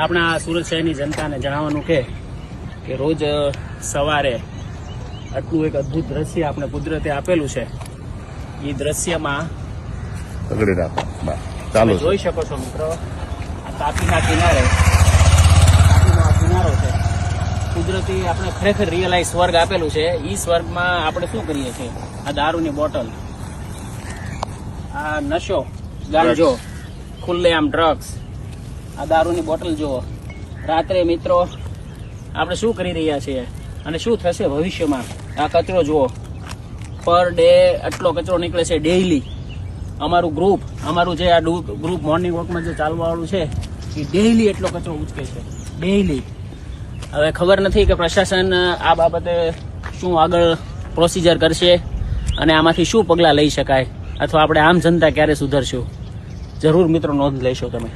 આપણા સુરત શહેરની જનતાને જણાવવાનું કે રોજ સવારે આટલું એક અદ્ભુત દ્રશ્ય આપણે કુદરતે આપેલું છે. એ દ્રશ્યમાં પકડી રાખો તમે ચાલો જોઈ શકો છો મિત્રો, આ તાપીના કિનારે તાપીનો આ કિનારો છે. કુદરતી આપણે ખરેખર રિયલાઇઝ સ્વર્ગ આપેલું છે. એ સ્વર્ગમાં આપણે શું કરીએ છીએ? આ દારૂની બોટલ, આ નશો, ગાંજો, ખુલ્લેઆમ ડ્રગ્સ, આ દારૂની બોટલ જુઓ. રાત્રે મિત્રો આપણે શું કરી રહ્યા છીએ અને શું થશે ભવિષ્યમાં? આ કચરો જુઓ, પર ડે આટલો કચરો નીકળે છે ડેઈલી. અમારું ગ્રુપ, અમારું જે આ ગ્રુપ મોર્નિંગ વોકમાં જે ચાલવાવાળું છે એ ડેઈલી એટલો કચરો ઉચકે છે, ડેઈલી. હવે ખબર નથી કે પ્રશાસન આ બાબતે શું આગળ પ્રોસિજર કરશે અને આમાંથી શું પગલાં લઈ શકાય, અથવા આપણે આમ જનતા ક્યારે સુધરશું? જરૂર મિત્રો નોંધ લેશો તમે.